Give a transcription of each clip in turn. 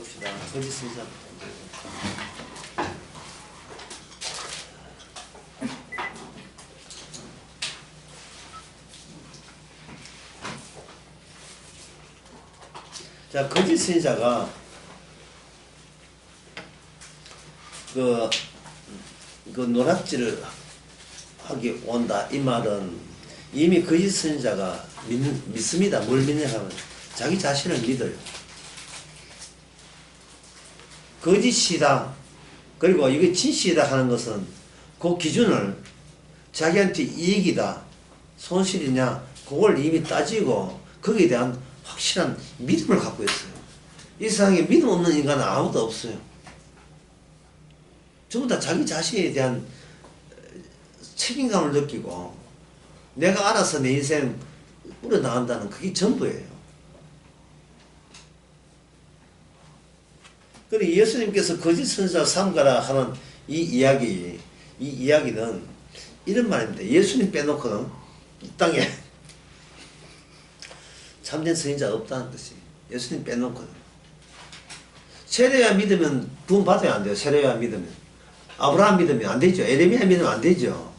봅시다. 거짓 선지자. 자, 거짓 선지자가 그 노략질을 하기 온다 이 말은 이미 거짓 선지자가 믿습니다. 뭘 믿냐 하면 자기 자신을 믿어요. 거짓이다 그리고 이게 진실이다 하는 것은 그 기준을 자기한테 이익이다 손실이냐 그걸 이미 따지고 거기에 대한 확실한 믿음을 갖고 있어요. 이 세상에 믿음 없는 인간은 아무도 없어요. 전부 다 자기 자신에 대한 책임감을 느끼고 내가 알아서 내 인생 꾸려나간다는 그게 전부예요. 그런데 예수님께서 거짓 선지자 삼가라 하는 이 이야기는 이런 말입니다. 예수님 빼놓고는 이 땅에 참된 선지자가 없다는 뜻이 예수님 빼놓고는. 세례야 믿으면 구원 받아야 안 돼요. 세례야 믿으면. 아브라함 믿으면 안 되죠. 에레미야 믿으면 안 되죠.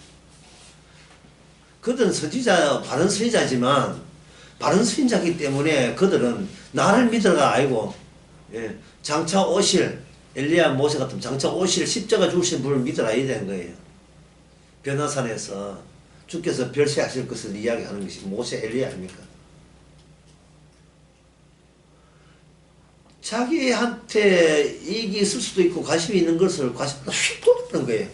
그들은 선지자, 바른 선지자지만 바른 선지자이기 때문에 그들은 나를 믿어가 아니고 장차 오실 엘리야 모세 같은 장차 오실 십자가 죽으신 분을 믿어라 이 되는 거예요. 변화산에서 주께서 별세하실 것을 이야기하는 것이 모세 엘리야 아닙니까? 자기한테 이익이 있을 수도 있고 관심이 있는 것을 관심보다 휙 돌리는 거예요.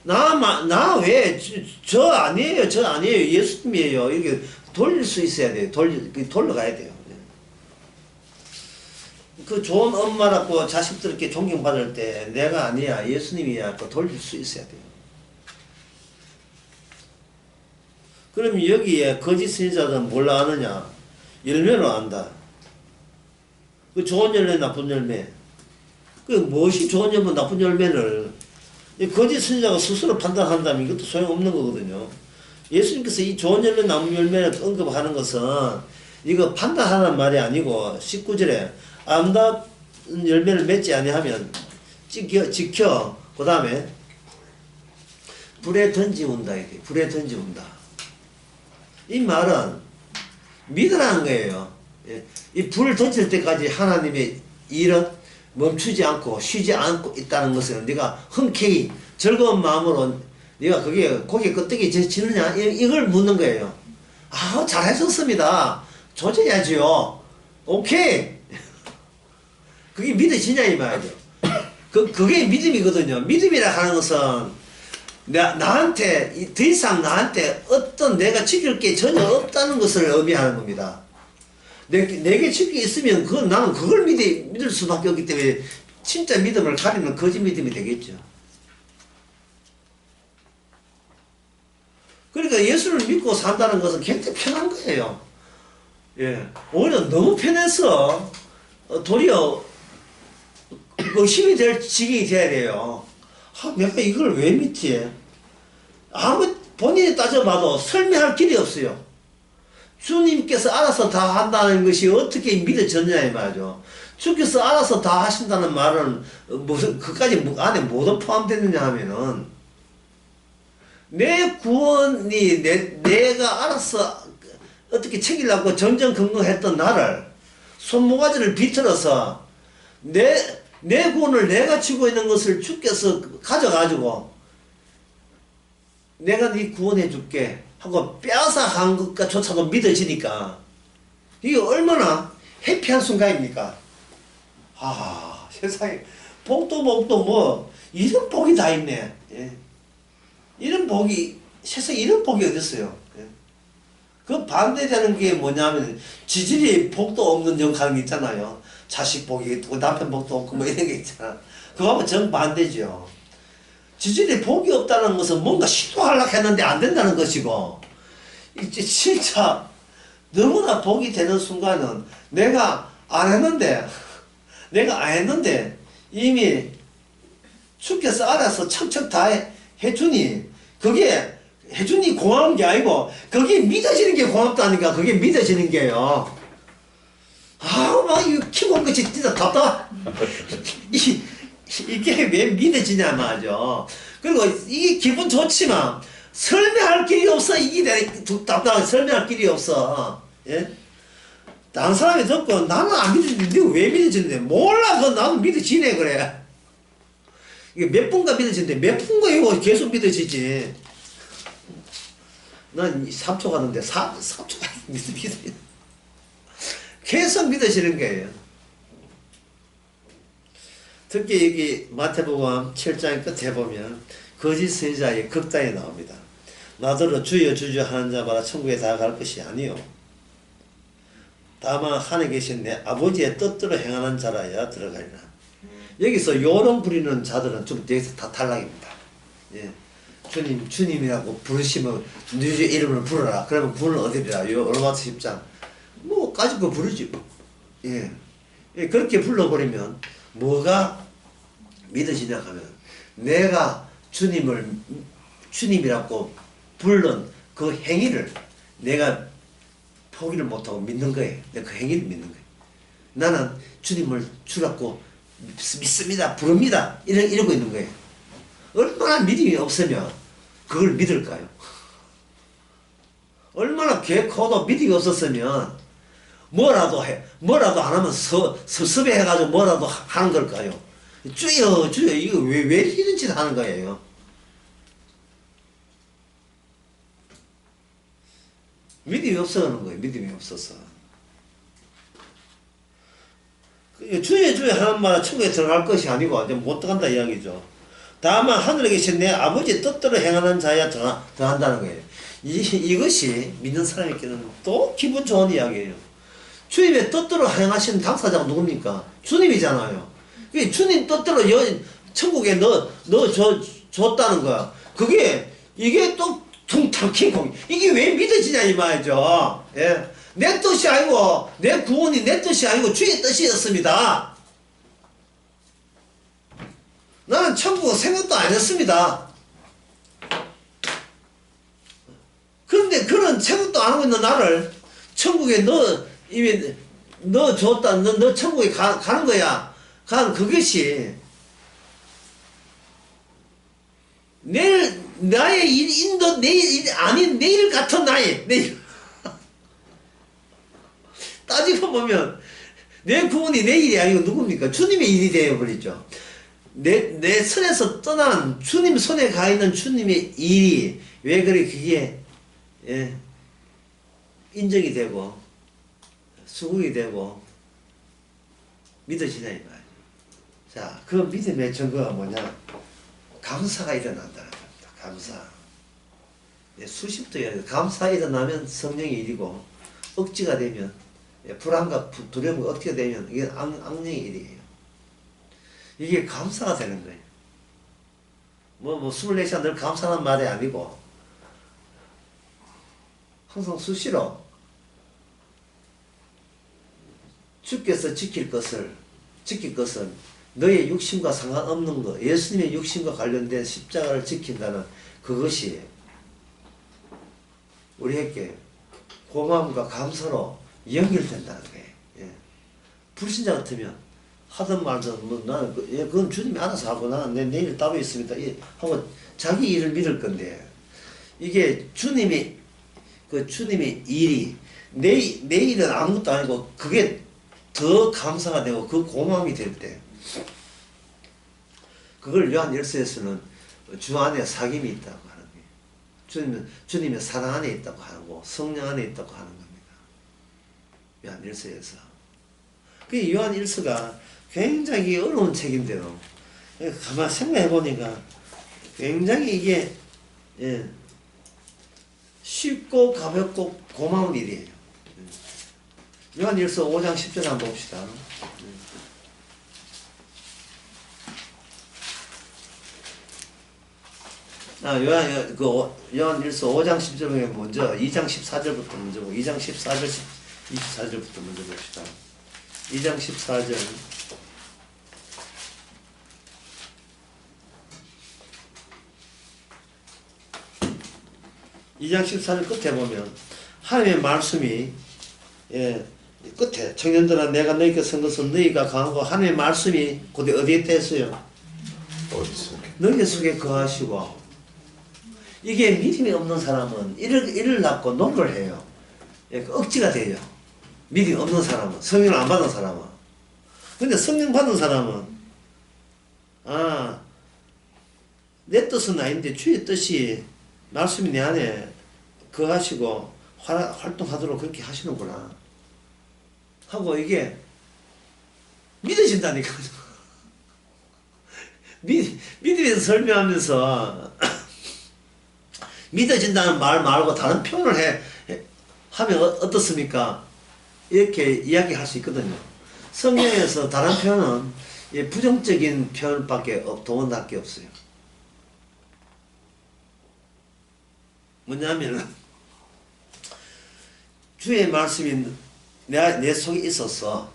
나 왜? 저 아니에요. 예수님이에요. 이렇게 돌릴 수 있어야 돼요. 돌려가야 돼요. 그 좋은 엄마라고 자식들께 존경받을 때 내가 아니야. 예수님이야. 또 돌릴 수 있어야 돼요. 그럼 여기에 거짓 선지자들은 뭘 아느냐? 열매로 안다. 그 좋은 열매, 나쁜 열매. 그 무엇이 좋은 열매, 나쁜 열매를 거짓 선지자가 스스로 판단한다면 이것도 소용없는 거거든요. 예수님께서 이 좋은 열매, 나쁜 열매를 언급하는 것은 이거 판단하는 말이 아니고 19절에 아름다운 열매를 맺지 아니하면 지켜 그 다음에 불에 던지운다. 이게 불에 던지운다. 이 말은 믿으라는 거예요. 이 불을 던질 때까지 하나님의 일은 멈추지 않고 쉬지 않고 있다는 것을 네가 흔쾌히 즐거운 마음으로 네가 거기에 끄떡이 지느냐 이걸 묻는 거예요. 아, 잘하셨습니다. 조져야지요. 오케이. 그게 믿어지냐 이 말이죠. 그게 믿음이거든요. 믿음이라 하는 것은 나한테 더 이상 나한테 어떤 내가 지킬 게 전혀 없다는 것을 의미하는 겁니다. 내게 지킬 게 있으면 나는 그걸 믿을 수밖에 없기 때문에 진짜 믿음을 가리는 거짓 믿음이 되겠죠. 그러니까 예수를 믿고 산다는 것은 굉장히 편한 거예요. 예, 오히려 너무 편해서 도리어 의심이 될 지경이 돼야 돼요. 아, 내가 이걸 왜 믿지? 아무 본인이 따져봐도 설명할 길이 없어요. 주님께서 알아서 다 한다는 것이 어떻게 믿어졌냐 이 말이죠. 주께서 알아서 다 하신다는 말은 무슨 그까지 안에 뭐가 포함되느냐 하면은 내 구원이 내가 알아서 어떻게 챙기려고 정정건강했던 나를 손모가지를 비틀어서 내 구원을 내가 쥐고 있는 것을 주께서 가져가지고 내가 네 구원해 줄게 하고 빼앗아 간 것조차도 믿어지니까 이게 얼마나 해피한 순간입니까? 아, 세상에 복도 뭐 이런 복이 다 있네. 예. 이런 복이 세상에 이런 복이 어디 있어요? 예. 그 반대되는 게 뭐냐면 지질이 복도 없는 역할이 있잖아요. 자식 복이 있고 남편 복도 없고 뭐 이런 게 있잖아. 그거하고 정반대죠. 지질이 복이 없다는 것은 뭔가 시도하려고 했는데 안 된다는 것이고 이제 진짜 너무나 복이 되는 순간은 내가 안 했는데 이미 주께서 알아서 척척 다 해주니 그게 해주니 고마운 게 아니고 그게 믿어지는 게 고맙다니까. 그게 믿어지는 게요. 아우 막 이거 키고 온 것이 진짜 답답해. 이게 왜 믿어지냐 말이죠. 그리고 이게 기분 좋지만 설명할 길이 없어. 이게 답답하게 설명할 길이 없어. 예? 다른 사람이 듣고 나는 안 믿어지는데 왜 믿어지는데? 몰라. 그 나는 믿어지네 그래. 이게 몇 분간 믿어지는데 몇 분간 이거 계속 믿어지지. 난 3초 가는데 3초가 믿어. 계속 믿어지는 거예요. 특히 여기 마태복음 7장 끝에 보면 거짓 선지자의 극단이 나옵니다. 나더러 주여 주여 하는 자마다 천국에 다 갈 것이 아니요 다만 하늘에 계신 내 아버지의 뜻대로 행하는 자라야 들어가리라. 여기서 요런 부리는 자들은 좀 여기서 다 탈락입니다. 예. 주님이라고 부르시면 네 이름을 부르라. 그러면 구원을 얻으리라. 요 로마서 10장 뭐 까짓 거 부르지 뭐. 예. 예. 그렇게 불러버리면 뭐가 믿어지냐 하면 내가 주님이라고 부른 그 행위를 내가 포기를 못하고 믿는 거예요. 내가 그 행위를 믿는 거예요. 나는 주님을 주라고 믿습니다. 부릅니다. 이러고 있는 거예요. 얼마나 믿음이 없으면 그걸 믿을까요? 얼마나 계획하도 믿음이 없었으면 뭐라도 안 하면 섭섭해가지고 뭐라도 하는 걸까요? 주여 이거 왜 이런 짓 하는 거예요? 믿음이 없어 하는 거예요. 믿음이 없어서. 주여 하는 말은 천국에 들어갈 것이 아니고 못 들어간다 이야기죠. 다만 하늘에 계신 내 아버지의 뜻대로 행하는 자야 들어간다는 거예요. 이것이 믿는 사람에게는 또 기분 좋은 이야기예요. 주님의 뜻대로 행하시는 당사자가 누굽니까? 주님이잖아요. 주님 뜻대로 천국에 줬다는 거야. 이게 또 퉁탕킹콩. 이게 왜 믿어지냐 이 말이죠. 예. 내 뜻이 아니고 내 구원이 내 뜻이 아니고 주의 뜻이었습니다. 나는 천국은 생각도 안 했습니다. 그런데 그런 생각도 안 하고 있는 나를 천국에 이미 너 줬다. 너 천국에 가는 거야. 그것이 나의 인도 내일 아닌 내일 같은 내일 따지고 보면 내 구원이 내 일이 아니고 누굽니까? 주님의 일이 되어버리죠. 내 손에서 떠난 주님 손에 가 있는 주님의 일이 왜 그래 그게 인정이 되고 수긍이 되고 믿어지냐 이 말이에요. 자, 그 믿음의 증거가 뭐냐? 감사가 일어난다는 겁니다. 감사. 수십도 감사가 일어나면 성령의 일이고 억지가 되면 불안과 두려움이 어떻게 되면 이게 악령의 일이에요. 이게 감사가 되는 거예요. 24시간 늘 감사하는 말이 아니고 항상 수시로 주께서 지킬 것은 너의 육신과 상관없는 것, 예수님의 육신과 관련된 십자가를 지킨다는 그것이 우리에게 고마움과 감사로 연결된다는 거예요. 예. 불신자 같으면 하든 말든 나는 그건 주님이 알아서 하고 나는 내 일 따로 있습니다. 하고 자기 일을 믿을 건데 이게 주님의 일이 내 일은 아무것도 아니고 그게 더 감사가 되고 그 고마움이 될 때 그걸 요한 1서에서는 주 안에 사귐이 있다고 하는 거예요. 주님의 사랑 안에 있다고 하고 성령 안에 있다고 하는 겁니다. 요한 1서에서. 그 요한 1서가 굉장히 어려운 책인데요. 가만히 생각해 보니까 굉장히 이게 쉽고 가볍고 고마운 일이에요. 요한 1서 5장 10절 한번 봅시다. 요한 1서 5장 10절 먼저 2장 14절부터 먼저 보고 2장 14절 24절부터 먼저 봅시다. 2장 14절 2장 14절 끝에 보면 하나님의 말씀이 끝에 청년들아 내가 너희에게 쓴 것은 너희가 강하고 하나님의 말씀이 곧 어디에 있어요? 어디 속에? 너희 속에 거하시고. 이게 믿음이 없는 사람은 이를 낳고 노력을 해요. 억지가 돼요. 믿음이 없는 사람은, 성령을 안 받은 사람은. 근데 성령 받은 사람은 내 뜻은 아닌데 주의 뜻이 말씀이 내 안에 거하시고 활동하도록 그렇게 하시는구나 하고 이게 믿어진다니까. 믿음에서 설명하면서 믿어진다는 말 말고 다른 표현을 하면 어떻습니까? 이렇게 이야기할 수 있거든요. 성경에서 다른 표현은 부정적인 표현밖에 동원할 없어요. 뭐냐면 주의 말씀이 내 속에 있어서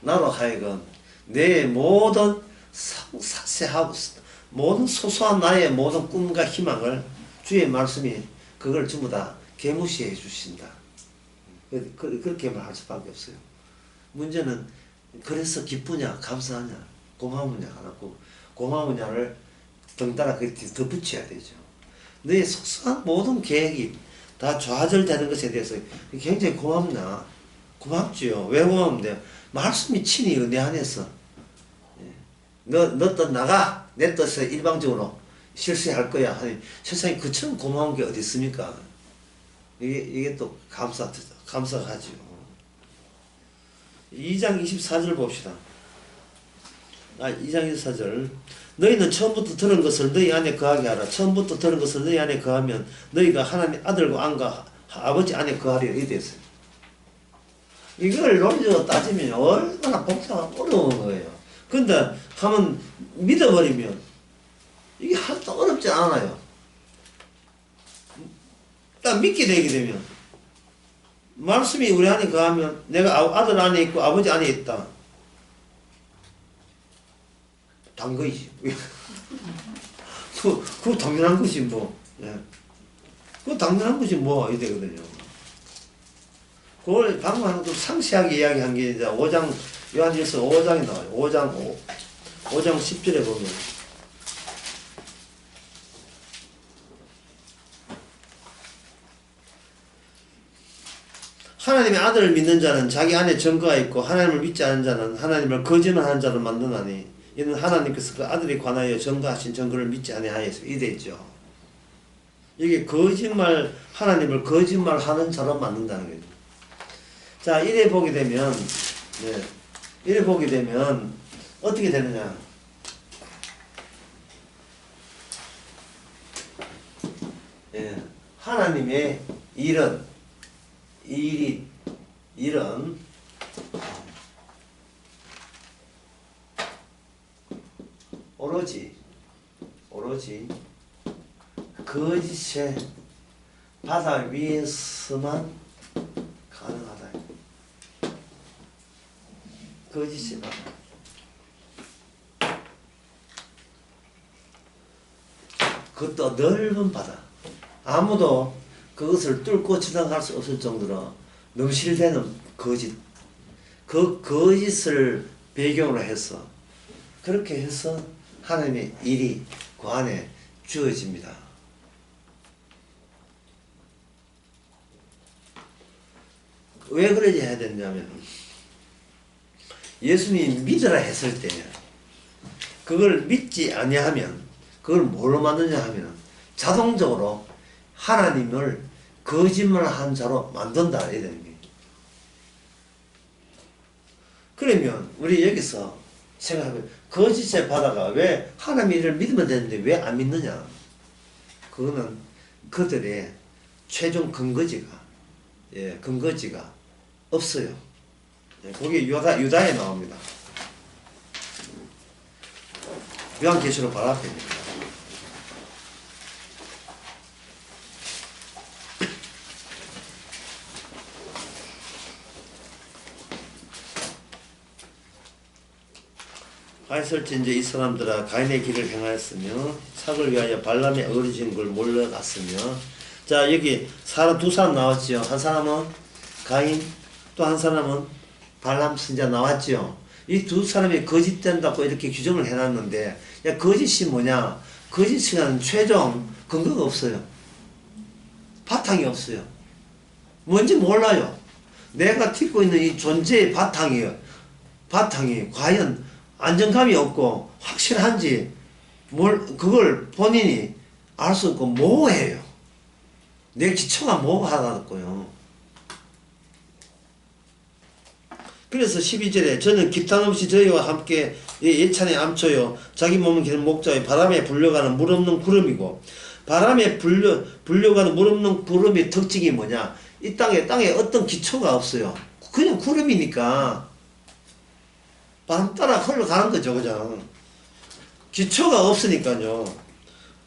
나로 하여금 내 모든 사세하고 모든 소소한 나의 모든 꿈과 희망을 주의 말씀이 그걸 전부 다 개무시해 주신다. 그렇게 말할 수밖에 없어요. 문제는 그래서 기쁘냐 감사하냐 고마우냐 안 하고 고마우냐를 덩달아 덧붙여야 되죠. 너의 속상한 모든 계획이 다 좌절되는 것에 대해서 굉장히 고맙나 고맙지요. 왜 고마운데 말씀이 친히 내 안에서 너 뜻 나가 내 뜻을 일방적으로 실수할 거야 하니 세상에 그처럼 고마운 게 어디 있습니까? 이게 또 감사하지요. 2장 24절 봅시다. 2장 24절 너희는 처음부터 들은 것을 너희 안에 거하게 하라. 처음부터 들은 것을 너희 안에 거하면 너희가 하나님 아들과 안과 아버지 안에 거하리라. 이렇게 되어 있어요. 이걸 논리적으로 따지면 얼마나 복잡하고 어려운 거예요. 근데 한번 믿어버리면 이게 하나도 어렵지 않아요. 딱 믿게 되게 되면 말씀이 우리 안에 거하면 내가 아들 안에 있고 아버지 안에 있다. 단 거이지. 그거 당연한 것이 뭐. 예. 그거 당연한 것이 뭐, 이 되거든요. 그걸 방금 하나 좀 상세하게 이야기한 게 이제 5장, 요한일서 5장에 나와요. 5장 10절에 보면. 하나님의 아들을 믿는 자는 자기 안에 증거가 있고 하나님을 믿지 않은 자는 하나님을 거짓말하는 자로 만드나니 이는 하나님께서 그 아들에 관하여 증거하신 증거를 믿지 아니하여서 이랬죠. 이게 거짓말 하나님을 거짓말하는 자로 만든다는 거죠. 자 이래 보게 되면 이래 보게 되면 어떻게 되느냐? 하나님의 일은 오로지 거짓의 바다 위에서만 가능하다. 거짓의 바다. 그것도 넓은 바다. 아무도 그것을 뚫고 지나갈 수 없을 정도로 넘실대는 거짓. 그 거짓을 배경으로 해서 그렇게 해서 하나님의 일이 그 안에 주어집니다. 왜 그러지 해야 되냐면 예수님이 믿으라 했을 때 그걸 믿지 아니하면 그걸 뭘로 만드냐 하면 자동적으로 하나님을 거짓말한 자로 만든다 이래 되는 거예요. 그러면 우리 여기서 생각하면 거짓의 바다가 왜 하나님의 일을 믿으면 되는데 왜 안 믿느냐? 그거는 그들의 최종 근거지가 없어요. 거기 유다에 나옵니다. 요한계시록 바로 앞에입니다. 하였을진저 이 사람들아 가인의 길을 행하였으며 착을 위하여 발람의 어리진 걸 몰려갔으며. 자 여기 두 사람 나왔지요. 한 사람은 가인, 또 한 사람은 발람 선지자 나왔죠. 이 두 사람이 거짓된다고 이렇게 규정을 해놨는데, 야, 거짓이 뭐냐? 거짓은 최종 근거가 없어요. 바탕이 없어요. 뭔지 몰라요. 내가 딛고 있는 이 존재의 바탕이 과연 안정감이 없고 확실한지 그걸 본인이 알 수 없고 모호해요. 내 기초가 모호하다고요. 그래서 12절에 저는 기탄 없이 저희와 함께 예찬에 암초요 자기 몸은 기는 목자요 바람에 불려가는 물 없는 구름이고, 바람에 불려가는 물 없는 구름의 특징이 뭐냐? 이 땅에 어떤 기초가 없어요. 그냥 구름이니까 바람 따라 흘러가는 거죠. 그죠? 기초가 없으니까요.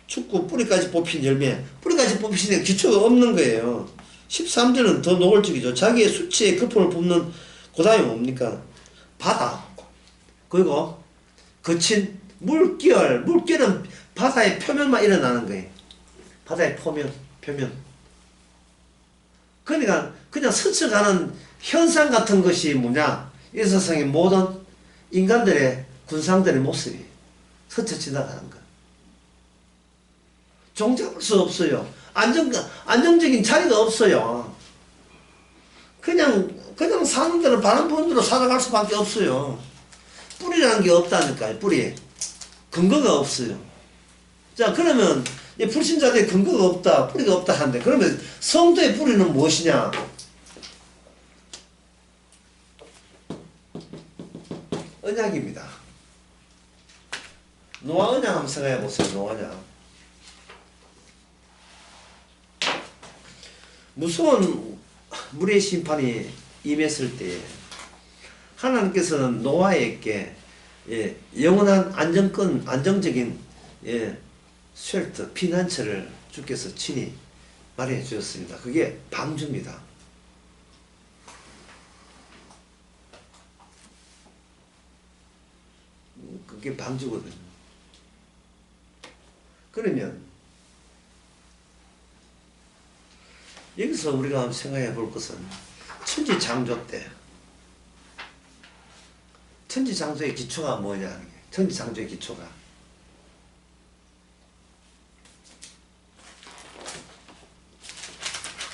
축구 뿌리까지 뽑힌 열매, 뿌리까지 뽑히니까 기초가 없는 거예요. 13절은 더 노골적이죠. 자기의 수치의 거품을 뿜는 그 다음에 뭡니까? 바다. 그리고 거친 물결은 바다의 표면만 일어나는 거예요. 바다의 표면. 그러니까 그냥 스쳐가는 현상 같은 것이 뭐냐? 이 세상의 모든 인간들의 군상들의 모습이 스쳐 지나가는 거. 종잡을 수 없어요. 안정적인 자리가 없어요. 그냥 사는 대로 바람 부는 대로 살아갈 수밖에 없어요. 뿌리라는 게 없다니까요. 뿌리. 근거가 없어요. 자, 그러면 이 불신자들의 근거가 없다, 뿌리가 없다 하는데, 그러면 성도의 뿌리는 무엇이냐? 언약입니다. 노아 언약 한번 생각해 보세요. 노아 언약. 무서운 물의 심판이 임했을 때 하나님께서는 노아에게 영원한 안정적인 쉘터, 피난처를 주께서 친히 마련해 주셨습니다. 그게 방주입니다. 그게 방주거든요. 그러면 여기서 우리가 생각해 볼 것은 천지창조 때 천지창조의 기초가 뭐냐? 천지창조의 기초가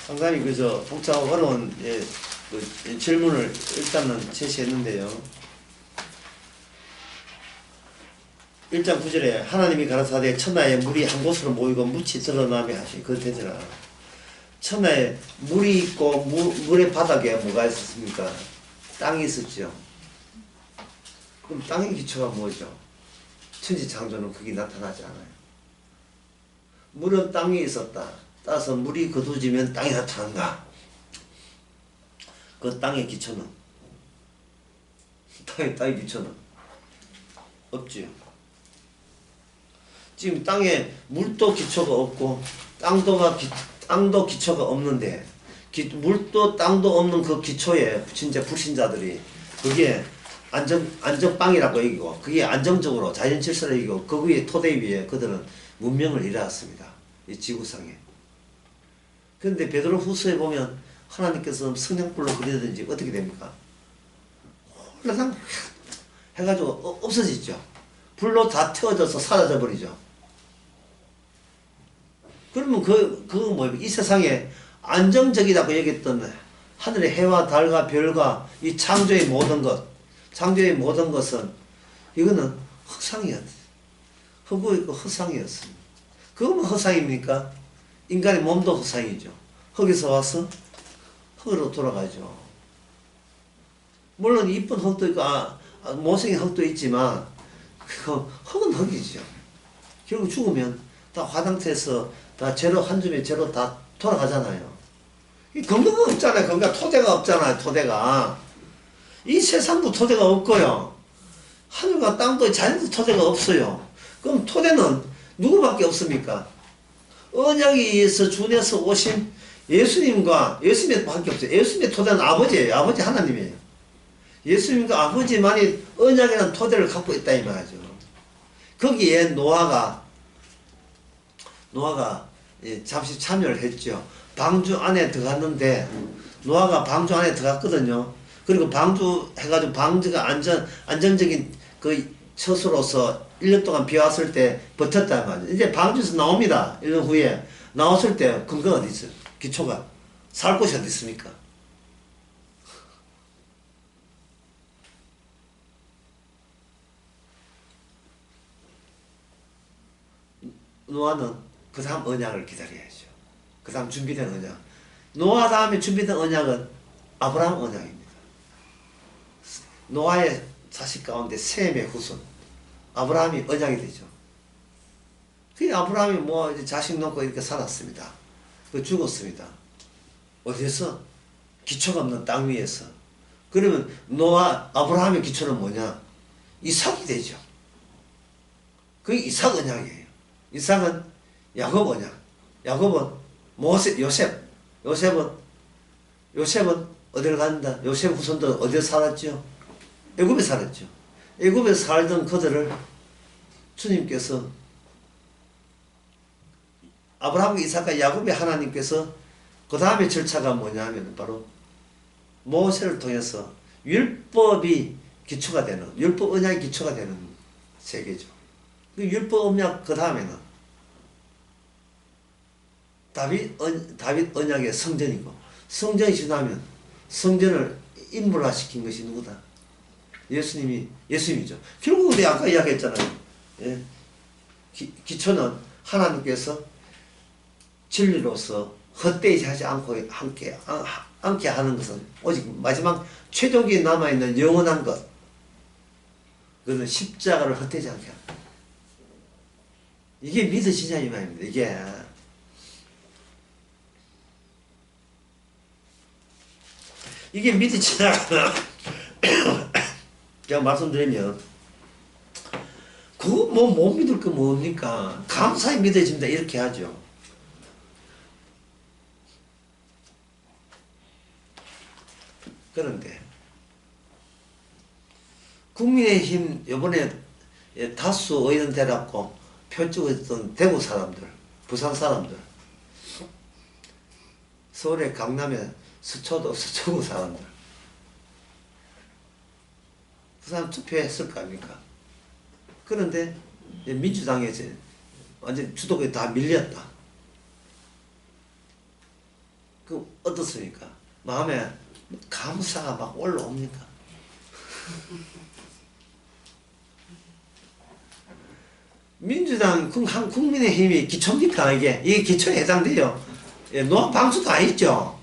상당히 그저 복잡하고 어려운 그 질문을 일단은 제시했는데요. 1장 9절에 하나님이 가라사대 천하에 물이 한 곳으로 모이고 묻이 드러나게 하시. 그거 되잖아. 천하에 물이 있고 물의 바닥에 뭐가 있었습니까? 땅이 있었죠. 그럼 땅의 기초가 뭐죠? 천지창조는 그게 나타나지 않아요. 물은 땅에 있었다. 따라서 물이 거두지면 땅이 나타난다. 그 땅의 기초는 땅의 기초는 없지요. 지금 땅에 물도 기초가 없고 땅도 기초가 없는데 물도 땅도 없는 그 기초에 진짜 불신자들이 그게 안정빵이라고 여기고 그게 안정적으로 자연 질서를 이기고 그 위에 토대 위에 그들은 문명을 일어났습니다. 이 지구상에. 그런데 베드로 후서에 보면 하나님께서 성냥불로 그리든지 어떻게 됩니까? 홀라당 해가지고 없어지죠. 불로 다 태워져서 사라져 버리죠. 그러면 이 세상에 안정적이라고 여겼던 하늘의 해와 달과 별과 이 창조의 모든 것은 이거는 허상이었어요. 흙고 있고 허상이었습니다. 그거면 허상입니까? 인간의 몸도 허상이죠. 흙에서 와서 흙으로 돌아가죠. 물론 이쁜 흙도 있고 못생긴 흙도 있지만 그 흙은 흙이죠. 결국 죽으면 다 화장터에서 다 제로 한 줌에 제로 다 돌아가잖아요. 이 근거가 없잖아요. 그러니까 토대가 없잖아요. 토대가. 이 세상도 토대가 없고요. 하늘과 땅도 자연도 토대가 없어요. 그럼 토대는 누구밖에 없습니까? 언약에 의해서 주내서 오신 예수님의 밖에 없어요. 예수님의 토대는 아버지예요. 아버지 하나님이에요. 예수님과 아버지만이 언약이라는 토대를 갖고 있다 이 말이죠. 거기에 노아가 잠시 참여를 했죠. 방주 안에 들어갔는데 노아가 방주 안에 들어갔거든요. 그리고 방주 해가지고 방주가 안정적인 그 처소로서 1년 동안 비 왔을 때 버텼단 말이에요. 이제 방주에서 나옵니다. 1년 후에. 나왔을 때 근거가 어디 있어요? 기초가. 살 곳이 어디 있습니까? 노아는 그 다음 언약을 기다려야죠. 그 다음 준비된 언약. 노아 다음에 준비된 언약은 아브라함 언약입니다. 노아의 자식 가운데 셈의 후손 아브라함이 언약이 되죠. 그 아브라함이 뭐 이제 자식 놓고 이렇게 살았습니다. 그 죽었습니다. 어디에서? 기초가 없는 땅 위에서. 그러면 노아 아브라함의 기초는 뭐냐? 이삭이 되죠. 그게 이삭 언약이에요. 이삭은 야곱 언약. 야곱은 요셉은 어디를 간다? 요셉 후손들 어디에 살았죠? 애굽에 살았죠. 애굽에 살던 그들을 주님께서 아브라함과 이삭과 야곱의 하나님께서 그 다음에 절차가 뭐냐면 바로 모세를 통해서 율법이 기초가 되는, 율법 언약이 기초가 되는 세계죠. 그 율법 언약 그 다음에는 다윗 언약의 성전이고, 성전이 지나면 성전을 인물화시킨 것이 누구다? 예수님이죠. 결국 우리 아까 이야기했잖아요. 예. 기초는 하나님께서 진리로서 헛되이 하지 않고 않게 하는 것은 오직 마지막 최종기에 남아있는 영원한 것, 그는 십자가를 헛되지 않게 합니다. 이게 믿어지냐 이 말입니다. 이게 믿어지냐 제가 말씀드리면 그거 뭐 못 믿을 거 뭡니까? 감사히 믿어진다 이렇게 하죠. 그런데 국민의힘 요번에 다수 의원 되라고 표 찍었던 대구 사람들, 부산 사람들, 서울의 강남의 서초구 사람들, 그 사람 투표했을 거 아닙니까? 그런데 민주당에서 완전 주도국에 다 밀렸다. 그 어떻습니까? 마음에 감사가 막 올라옵니까? 민주당, 국민의힘이 기초입니까? 이게 기초에 해당돼요. 노아 방수도 아니죠.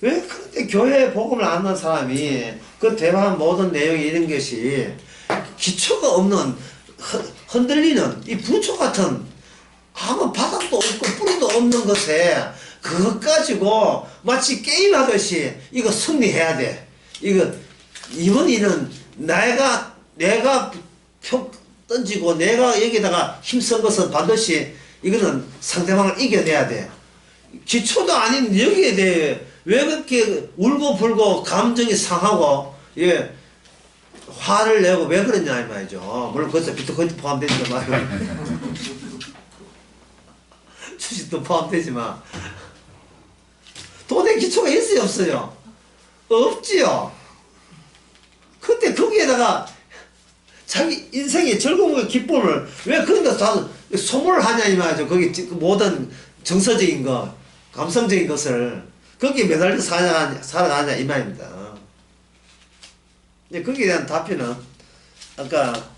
왜 그런데 교회에 복음을 안 하는 사람이 그 대화한 모든 내용이 이런 것이 기초가 없는 흔들리는 이 부초 같은 아무 바닥도 없고 뿌리도 없는 것에 그것 가지고 마치 게임하듯이 이거 승리해야 돼. 이번 일은 내가 표 던지고 내가 여기다가 힘쓴 것은 반드시 이거는 상대방을 이겨내야 돼. 기초도 아닌 여기에 대해 왜 그렇게 울고불고 감정이 상하고 화를 내고 왜 그러냐 이 말이죠. 물론 거기서 비트코인도 포함되지만 주식도 포함되지만 돈의 기초가 있어요 없어요? 없지요. 근데 거기에다가 자기 인생의 즐거움과 기쁨을 왜 그런 데서 다 소모를 하냐 이 말이죠. 거기 모든 정서적인 것, 감성적인 것을 거기에 매달려 살아가냐 이 말입니다. 거기에 대한 답변은 아까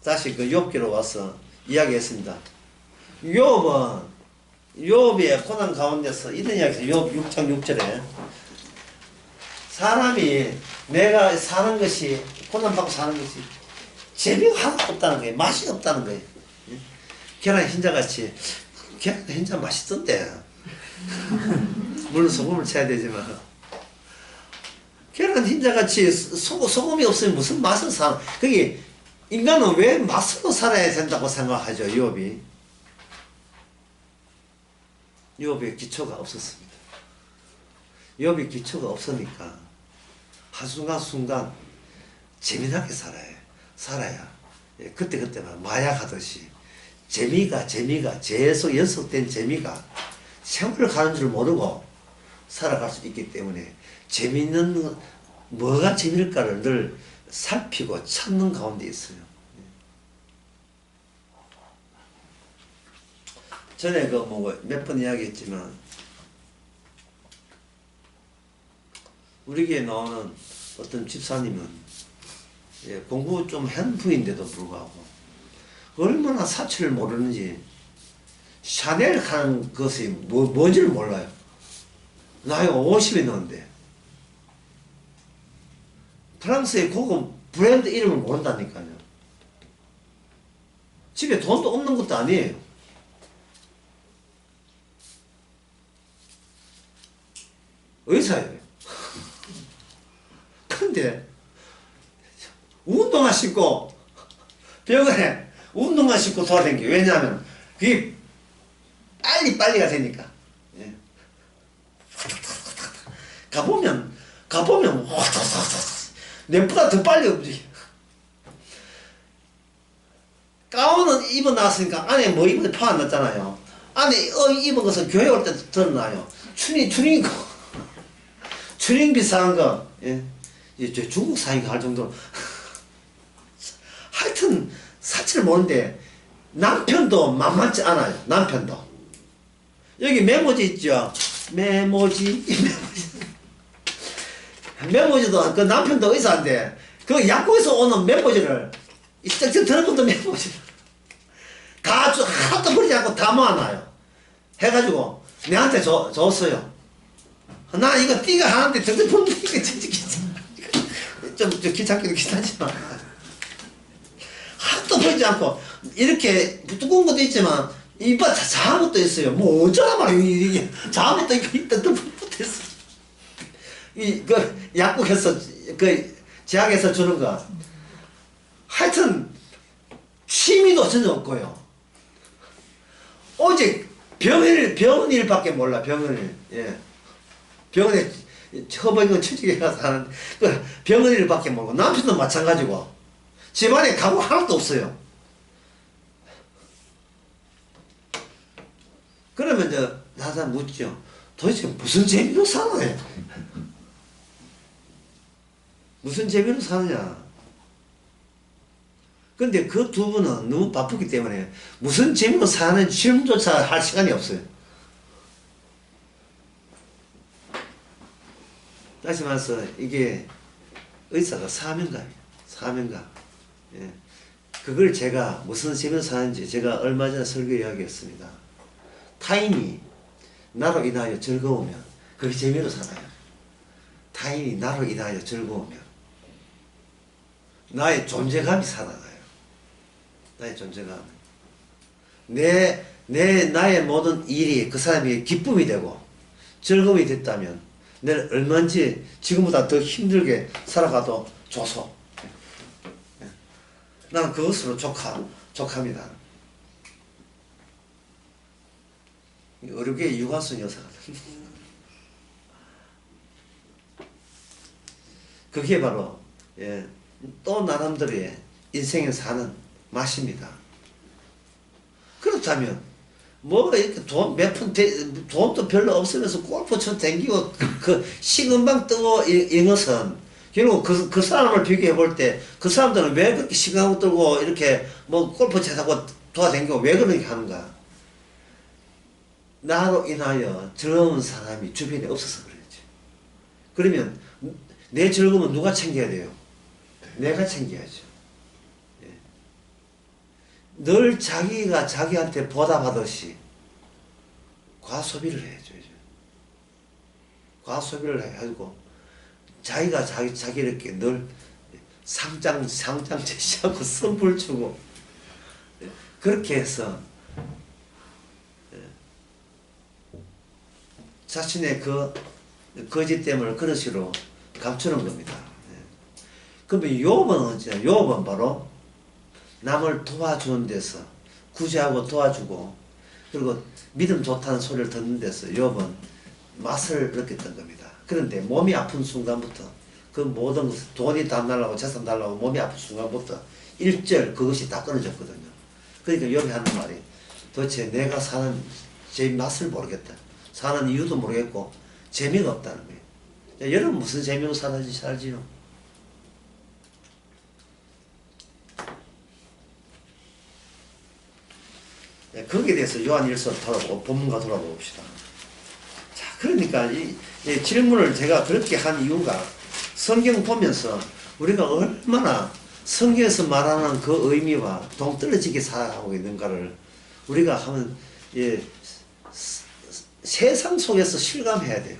다시 그 욥기로 와서 이야기했습니다. 욥의 고난 가운데서 이런 이야기했어요. 욥 6장 6절에 사람이 내가 사는 것이 고난받고 사는 것이 재미가 하나도 없다는 거예요. 맛이 없다는 거예요. 계란 흰자같이 계란 흰자 맛있던데 물론 소금을 쳐야 되지만 계란 흰자같이 소금이 없으면 무슨 맛을 사나. 그게 인간은 왜 맛으로 살아야 된다고 생각하죠. 욥의 기초가 없었습니다. 욥의 기초가 없으니까 한순간순간 재미나게 살아야 그때그때만 마약하듯이 재미가 계속 연속된 재미가 세월을 가는 줄 모르고 살아갈 수 있기 때문에 재밌는 뭐가 재미일까를 늘 살피고 찾는 가운데 있어요. 전에 그 뭐 몇 번 이야기했지만 우리 교회에 나오는 어떤 집사님은 공부 좀 한 분인데도 불구하고 얼마나 사치를 모르는지 샤넬 하는 것이 뭔지를 몰라요. 나이가 50이 넘는데 프랑스의 고급 브랜드 이름을 모른다니까요. 집에 돈도 없는 것도 아니에요. 의사예요. 근데 운동화 신고 병원에 운동화 신고 돌아다니게. 왜냐하면 그게 빨리가 되니까. 예. 가보면 내보다 더 빨리 움직여. 가운은 입어 놨으니까 안에 뭐 입은 파 안 났잖아요. 안에 입은 것은 교회 올 때 드러나요. 추링 비싼 거. 예. 이제 중국 사이가 할 정도로. 하여튼 사치를 모르는데 남편도 만만치 않아요. 남편도. 여기 메모지 있죠. 메모지도 그 남편도 의사인데 그 약국에서 오는 메모지를 이쪽저 들어본다 메모지를 다 하나도 버리지 않고 다 모아놔요. 해가지고 내한테 줬어요. 나 이거 띠가 하는데 핸드폰 좀 귀찮기도 귀찮지만 하나도 버리지 않고 이렇게 두꺼운 것도 있지만 이봐 작은 것도 있어요. 뭐 어쩌나 말이에요. 이게 작은 것도 있고 붙어있어. 그 약국에서 그 제약에서 주는 거 하여튼 취미도 전혀 없고요. 오직 병원 일밖에 몰라. 병원 일. 예. 병원에 처방은 처지게 가서 하는데 그 병원 일밖에 모르고 남편도 마찬가지고 집안에 가구 하나도 없어요. 그러면 나사 묻죠. 도대체 무슨 재미로 사느냐? 무슨 재미로 사느냐? 근데 그 두 분은 너무 바쁘기 때문에 무슨 재미로 사는 질문조차 할 시간이 없어요. 다시 말해서 이게 의사가 사명감이에요. 사명감. 예. 그걸 제가 무슨 재미로 사는지 제가 얼마 전에 설교 이야기했습니다. 타인이 나로 인하여 즐거우면 그게 재미로 살아요. 타인이 나로 인하여 즐거우면 나의 존재감이 살아나요. 나의 존재감. 나의 모든 일이 그 사람에게 기쁨이 되고 즐거움이 됐다면 내가 얼마든지 지금보다 더 힘들게 살아가도 좋소. 나는 그것으로 족합니다. 의료계의 유관순 여사가 그게 바로 또 나름대로의 인생을 사는 맛입니다. 그렇다면 뭐가 이렇게 돈도 별로 없으면서 골프 쳐 댕기고 그 식은방 뜨고 이 것은 결국 그 사람을 비교해 볼 때 그 사람들은 왜 그렇게 식은방 뜨고 이렇게 뭐 골프 쳐다고 돌아다니고 왜 그렇게 하는가? 나로 인하여 즐거운 사람이 주변에 없어서 그랬지. 그러면 내 즐거움은 누가 챙겨야 돼요? 내가 챙겨야죠. 늘 자기가 자기한테 보답하듯이 과소비를 해야죠. 이제. 과소비를 해가지고 자기가 자기에게 늘 상장 제시하고 선물 주고 그렇게 해서 자신의 그 거짓됨을 그런 식으로 감추는 겁니다. 그러면 욥은 어찌냐? 욥은 바로 남을 도와주는 데서 구제하고 도와주고 그리고 믿음 좋다는 소리를 듣는 데서 욥은 맛을 느꼈던 겁니다. 그런데 몸이 아픈 순간부터 그 모든 것을 돈이 다 날라고 재산 달라고 몸이 아픈 순간부터 일절 그것이 다 끊어졌거든요. 그러니까 욥이 하는 말이 도대체 내가 사는 제 맛을 모르겠다. 사는 이유도 모르겠고 재미가 없다는 거예요. 여러분 무슨 재미로 살지요? 거기에 대해서 요한일서 본문가 돌아봅시다. 자, 그러니까 이 질문을 제가 그렇게 한 이유가 성경 보면서 우리가 얼마나 성경에서 말하는 그 의미와 동떨어지게 살아가고 있는가를 우리가 하면 세상 속에서 실감해야 돼요.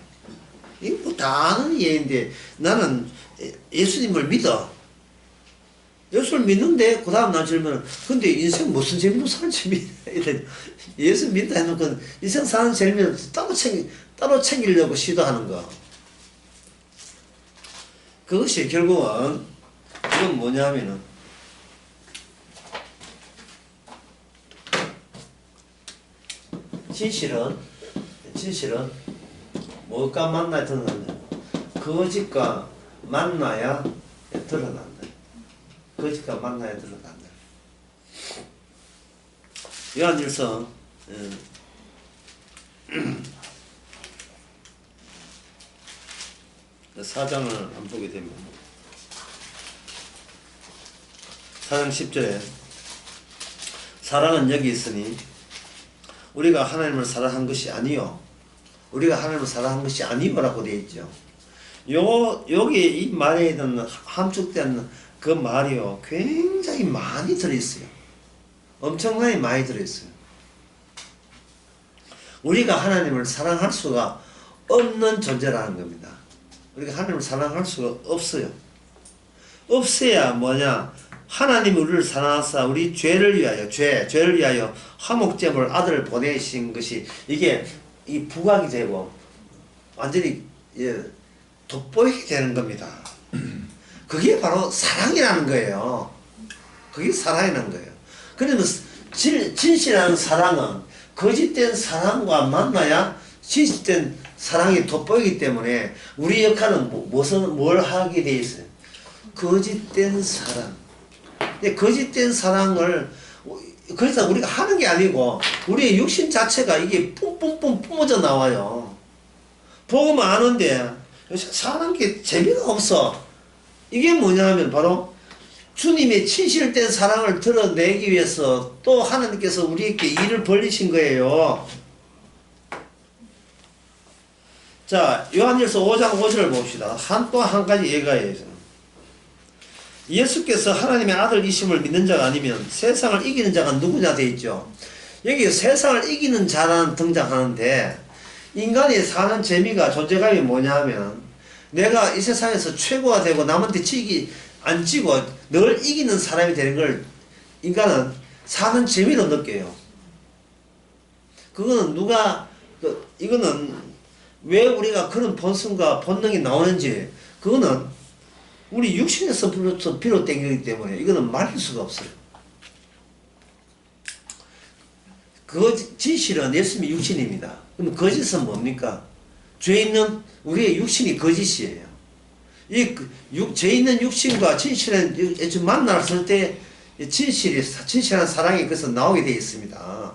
이거 뭐 다 아는 예인데 나는 예수님을 믿어. 예수를 믿는데 그 다음 난 질문은 근데 인생 무슨 재미로 살지 예수 믿다 해놓고 인생 사는 재미는 따로 챙기려고 시도하는 거. 그것이 결국은 이건 뭐냐면은 진실은 뭐가 만나야 드러난다. 거짓과 만나야 드러난다. 거짓과 만나야 드러난다. 요한일서 4장을 안 보게 되면 4장 10절에 사랑은 여기 있으니 우리가 하나님을 사랑한 것이 아니요 우리가 하나님을 사랑한 것이 아니요라고 되어 있죠. 여기 이 말에 있는 함축된 그 말이요 굉장히 많이 들어있어요. 엄청나게 많이 들어있어요. 우리가 하나님을 사랑할 수가 없는 존재라는 겁니다. 우리가 하나님을 사랑할 수가 없어요. 없어야 뭐냐? 하나님이 우리를 사랑하사 우리 죄를 위하여 화목제물 아들을 보내신 것이 이게 이 부각이 되고 완전히 돋보이게 되는 겁니다. 그게 바로 사랑이라는 거예요. 그게 사랑이라는 거예요. 그러면 진실한 사랑은 거짓된 사랑과 만나야 진실된 사랑이 돋보이기 때문에 우리 역할은 뭘 하게 돼 있어요? 거짓된 사랑. 근데 거짓된 사랑을 그래서 우리가 하는 게 아니고 우리의 육신 자체가 이게 뿜뿜뿜 뿜어져 나와요. 복음 아는데 사는 게 재미가 없어. 이게 뭐냐면 바로 주님의 진실된 사랑을 드러내기 위해서 또 하나님께서 우리에게 일을 벌리신 거예요. 자, 요한일서 5장 5절을 봅시다. 또 한 가지 얘기가 있어요. 예수께서 하나님의 아들이심을 믿는 자가 아니면 세상을 이기는 자가 누구냐 돼 있죠. 여기 세상을 이기는 자라는 등장하는데 인간이 사는 재미가 존재감이 뭐냐면 내가 이 세상에서 최고가 되고 남한테 안 지고 늘 이기는 사람이 되는 걸 인간은 사는 재미로 느껴요. 그거는 이거는 왜 우리가 그런 본성과 본능이 나오는지 그거는 우리 육신에서 비롯된 거기 때문에 이거는 말릴 수가 없어요. 진실은 예수님이 육신입니다. 그럼 거짓은 뭡니까? 죄 있는 우리의 육신이 거짓이에요. 죄 있는 육신과 진실은 만났을 때 진실한 사랑이 그래서 나오게 되어 있습니다.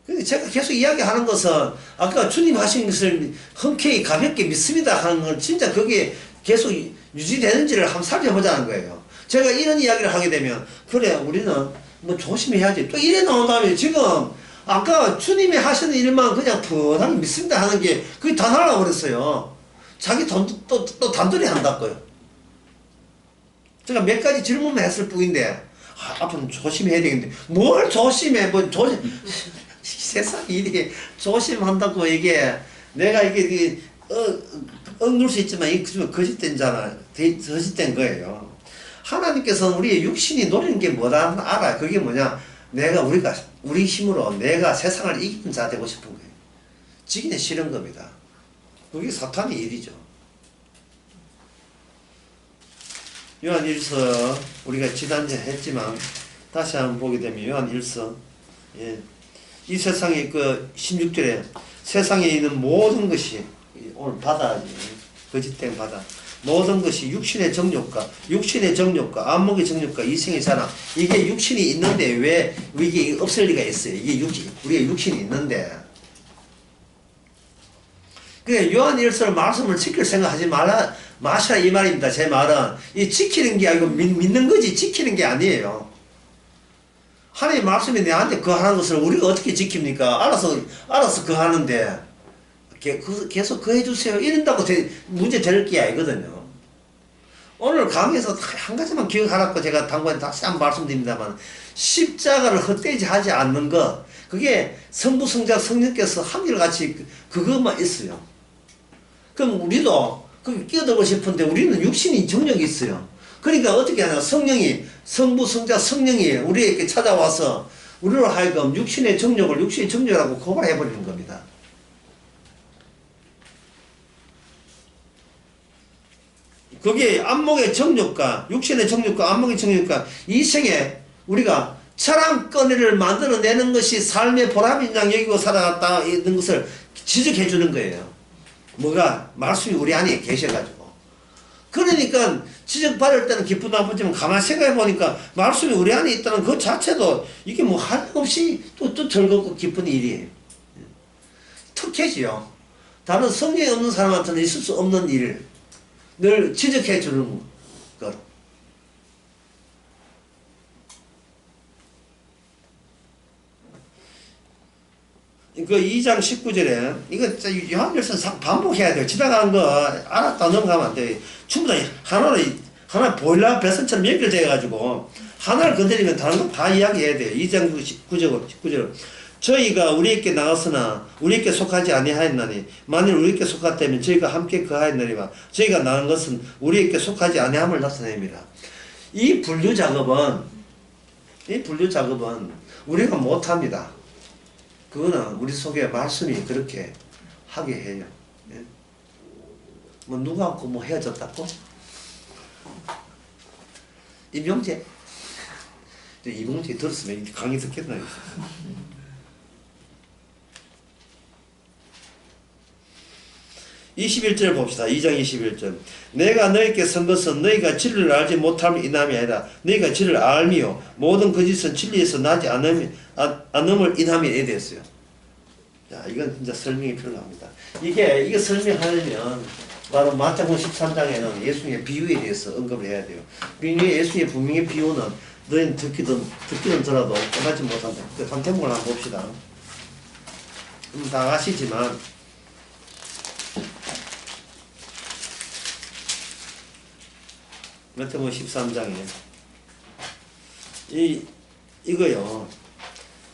근데 제가 계속 이야기하는 것은 아까 주님 하신 것을 흔쾌히 가볍게 믿습니다 하는 건 진짜 그게 계속 유지되는지를 한번 살펴보자는 거예요. 제가 이런 이야기를 하게 되면 그래 우리는 뭐 조심해야지 또 이래 나온 다음에 지금 아까 주님이 하시는 일만 그냥 푸하게 믿습니다 하는 게 그게 다 날라버렸어요. 자기 또 단돌이 한다고요. 제가 몇 가지 질문만 했을 뿐인데 앞으로는 조심해야 되겠는데 뭘 조심해 세상 일이 조심한다고 이게 내가 이게 억눌 수 있지만 이게 거짓된 거짓된 거예요. 하나님께서는 우리의 육신이 노리는 게 뭐다 알아요. 그게 뭐냐? 우리 힘으로 내가 세상을 이기는 자 되고 싶은 거예요. 지기는 싫은 겁니다. 그게 사탄의 일이죠. 요한일서 우리가 지난주에 했지만 다시 한번 보게 되면 요한일서 이 세상에 16절에 세상에 있는 모든 것이 오늘 바다지 거짓된 바다 모든 것이 육신의 정욕과 안목의 정욕과 이생의 자랑 이게 육신이 있는데 왜 이게 없을 리가 있어요. 이게 우리의 육신이 있는데 그래, 요한일서 말씀을 지킬 생각하지 마시라 이 말입니다. 제 말은 이 지키는 게 아니고 믿는 거지 지키는 게 아니에요. 하나님 말씀이 내한테 거하는 것을 우리가 어떻게 지킵니까? 알아서 거하는데 계속 거해주세요 이런다고 문제 될 게 아니거든요. 오늘 강의에서 한 가지만 기억하라고 제가 당부에 다시 한번 말씀드립니다만, 십자가를 헛되이 하지 않는 것, 그게 성부, 성자, 성령께서 한결같이 그것만 있어요. 그럼 우리도 그게 끼어들고 싶은데 우리는 육신이 정력이 있어요. 그러니까 어떻게 하냐, 성부, 성자, 성령이 우리에게 찾아와서 우리로 하여금 육신의 정력이라고 고발해버리는 겁니다. 그게 안목의 정욕과 육신의 정욕과 안목의 정욕과 이 생에 우리가 철왕권위를 만들어내는 것이 삶의 보람인 양 여기고 살아갔다 있는 것을 지적해 주는 거예요. 뭐가? 말씀이 우리 안에 계셔가지고. 그러니까 지적받을 때는 기쁘다 나쁘지만 가만히 생각해 보니까 말씀이 우리 안에 있다는 그 자체도 이게 뭐 하염없이 또 즐겁고 기쁜 일이에요. 특혜지요. 다른 성령이 없는 사람한테는 있을 수 없는 일. 늘 지적해 주는 것. 그 2장 19절에 이거 요한일서 반복해야 돼요. 지나가는 거 알았다 넘어가면 안 돼요. 전부 다 하나 보일러 배선처럼 연결되어 가지고 하나를 건드리면 다른 거 다 이야기해야 돼요. 2장 19절 저희가 우리에게 나갔으나 우리에게 속하지 아니하였나니 만일 우리에게 속했다면 저희가 함께 거하였느니라. 저희가 나간 것은 우리에게 속하지 아니함을 나타냅니다. 이 분류 작업은 우리가 못합니다. 그거는 우리 속에 말씀이 그렇게 하게 해요. 예? 뭐 누구하고 뭐 헤어졌다고? 임용재? 이봉재 들었으면 강의 듣겠나요? 21절 봅시다. 2장 21절. 내가 너희에게 쓴 것은 너희가 진리를 알지 못함을 인함이 아니라 너희가 진리를 알미요 모든 거짓은 진리에서 나지 않음을 인함이 되었어요. 자, 이건 진짜 설명이 필요합니다. 이게 설명하려면 바로 마태복음 13장에는 예수님의 비유에 대해서 언급을 해야 돼요. 예수님의 분명히 비유는 너희는 듣기는 들어도 깨닫지 못한다. 그 한태목을 한번 봅시다. 다 아시지만 마태복음 13장에 이거요.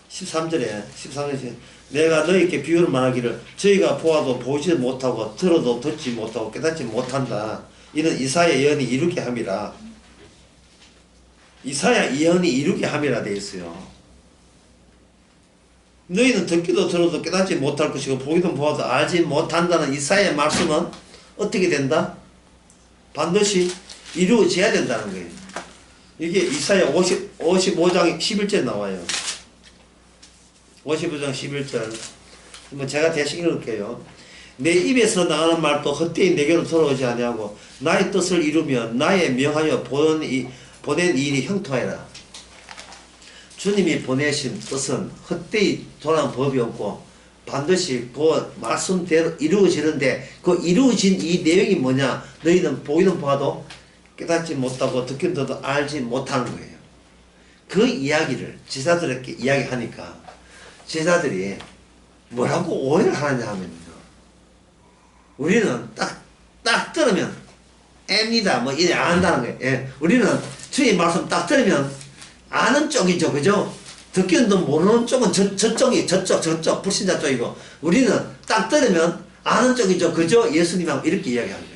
13절에 내가 너희에게 비유를 말하기를 저희가 보아도 보지 못하고 들어도 듣지 못하고 깨닫지 못한다. 이는 이사야 예언이 이루게 함이라. 이사야 예언이 이루게 함이라 되어 있어요. 너희는 듣기도 들어도 깨닫지 못할 것이고 보기도 보아도 알지 못한다는 이사야의 말씀은 어떻게 된다? 반드시 이루어져야 된다는 거예요. 이게 이사야 55장 11절 나와요. 55장 11절. 뭐 제가 대신 읽을게요. 내 입에서 나가는 말도 헛되이 내게로 돌아오지 아니하고 나의 뜻을 이루면 나의 명하여 보낸 일이 형통하리라. 주님이 보내신 뜻은 헛되이 돌아온 법이 없고 반드시 그 말씀대로 이루어지는데 그 이루어진 이 내용이 뭐냐? 너희는 보이는 봐도 깨닫지 못하고 듣기도 알지 못하는 거예요. 그 이야기를 제자들에게 이야기하니까 제자들이 뭐라고 오해를 하느냐 하면요. 우리는 딱 들으면 앱니다. 뭐 이래 안 한다는 거예요. 예. 우리는 주님 말씀 딱 들으면 아는 쪽이죠. 그죠? 듣기는 모르는 쪽은 저쪽 불신자 쪽이고 우리는 딱 들으면 아는 쪽이죠. 그죠? 예수님하고 이렇게 이야기하는 거예요.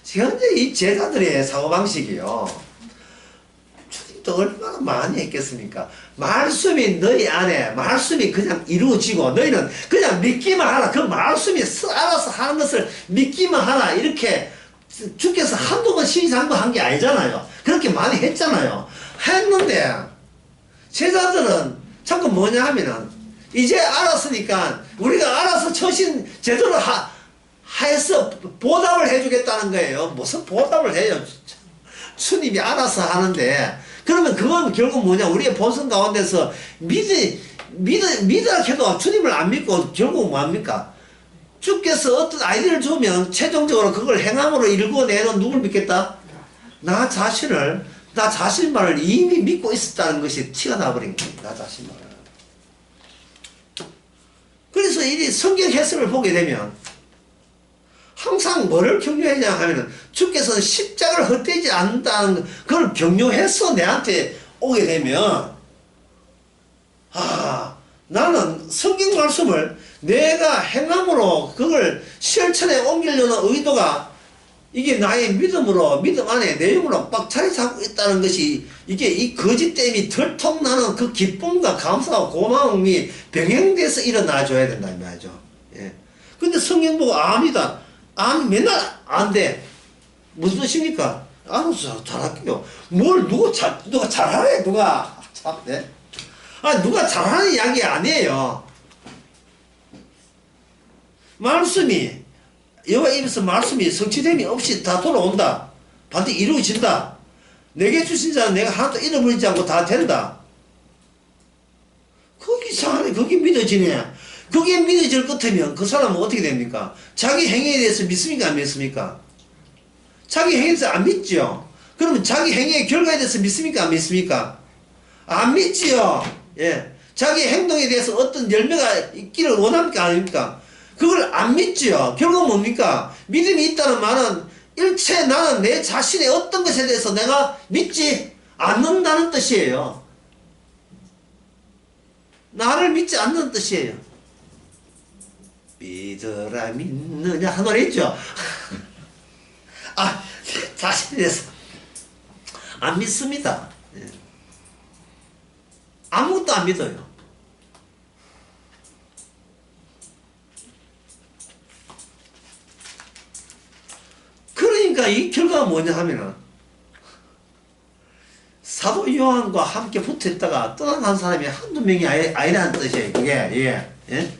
현재 이 제자들의 사고방식이요. 주님도 얼마나 많이 했겠습니까? 말씀이 너희 안에, 말씀이 그냥 이루어지고 너희는 그냥 믿기만 하라. 그 말씀이 알아서 하는 것을 믿기만 하라. 이렇게 주께서 한두 번 시장도 게 아니잖아요. 그렇게 많이 했잖아요. 했는데 제자들은 자꾸 뭐냐 하면은 이제 알았으니까 우리가 알아서 처신 제대로 해서 보답을 해주겠다는 거예요. 무슨 보답을 해요? 주님이 알아서 하는데 그러면 그건 결국 뭐냐? 우리의 본성 가운데서 믿으라 해도 주님을 안 믿고 결국 뭐합니까? 주께서 어떤 아이디어를 주면 최종적으로 그걸 행함으로 이루어내는 누굴 믿겠다? 나 자신만을 이미 믿고 있었다는 것이 티가 나버린 겁니다. 나 자신만을. 그래서 이 성경 해석을 보게 되면 항상 뭐를 격려하냐 하면은 주께서는 십자가를 헛되지 않는다는 그걸 격려해서 내한테 오게 되면 나는 성경 말씀을 내가 행함으로 그걸 실천에 옮기려는 의도가 이게 나의 믿음으로 믿음 안에 내용으로 막 자리 잡고 있다는 것이 이게 이 거짓됨이 덜통나는 그 기쁨과 감사와 고마움이 병행돼서 일어나줘야 된다 이 말이죠. 예. 근데 성경 보고 암이다. 암 맨날 안 돼. 무슨 뜻입니까? 알았어 잘할게요. 뭘 누가 잘하래 누가 참 네. 누가 잘하는 이야기 아니에요. 말씀이 여호와 입에서 말씀이 성취됨이 없이 다 돌아온다. 반드시 이루어진다. 내게 주신 자는 내가 하나도 잃어버리지 않고 다 된다. 거기 이상하네. 거기 믿어지네. 그게 믿어질 것 같으면 그 사람은 어떻게 됩니까? 자기 행위에 대해서 믿습니까? 안 믿습니까? 자기 행위에 대해서 안 믿죠. 그러면 자기 행위의 결과에 대해서 믿습니까? 안 믿습니까? 안 믿지요. 예. 자기 행동에 대해서 어떤 열매가 있기를 원합니까? 아닙니까? 그걸 안 믿지요. 결국 뭡니까? 믿음이 있다는 말은 일체 나는 내 자신의 어떤 것에 대해서 내가 믿지 않는다는 뜻이에요. 나를 믿지 않는 뜻이에요. 믿으라 믿느냐 한 노래 있죠. 자신에 대해서 안 믿습니다. 아무것도 안 믿어요. 그러니까 이 결과가 뭐냐 하면은 사도 요한과 함께 붙어있다가 떠나간 사람이 한두 명이 아니라는 뜻이에요. 그게 예?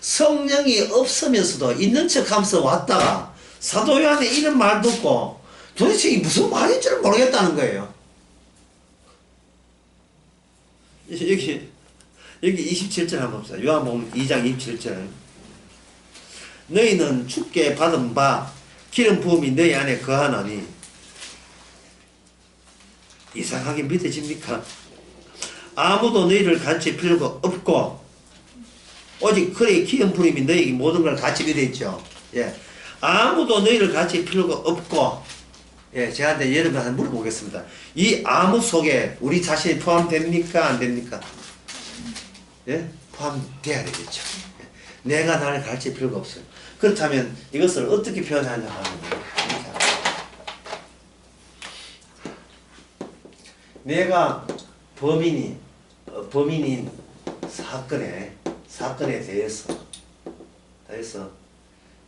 성령이 없으면서도 있는 척하면서 왔다가 사도 요한의 이런 말 듣고 도대체 이게 무슨 말인지를 모르겠다는 거예요. 여기 27절 한번 봅시다. 요한복음 2장 27절. 너희는 주께 받은 바 기름 부음이 너희 안에 거하나니. 이상하게 믿어집니까? 아무도 너희를 가르칠 필요가 없고 오직 그의 기름 부음이 너희 모든 걸 같이 믿어있죠. 예. 아무도 너희를 가르칠 필요가 없고, 예, 제한테 여러분한테 물어보겠습니다. 이 아무 속에 우리 자신이 포함됩니까? 안 됩니까? 예? 포함돼야 되겠죠. 예. 내가 나를 가르칠 필요가 없어요. 그렇다면 이것을 어떻게 표현하냐 하면 내가 범인인 사건에 대해서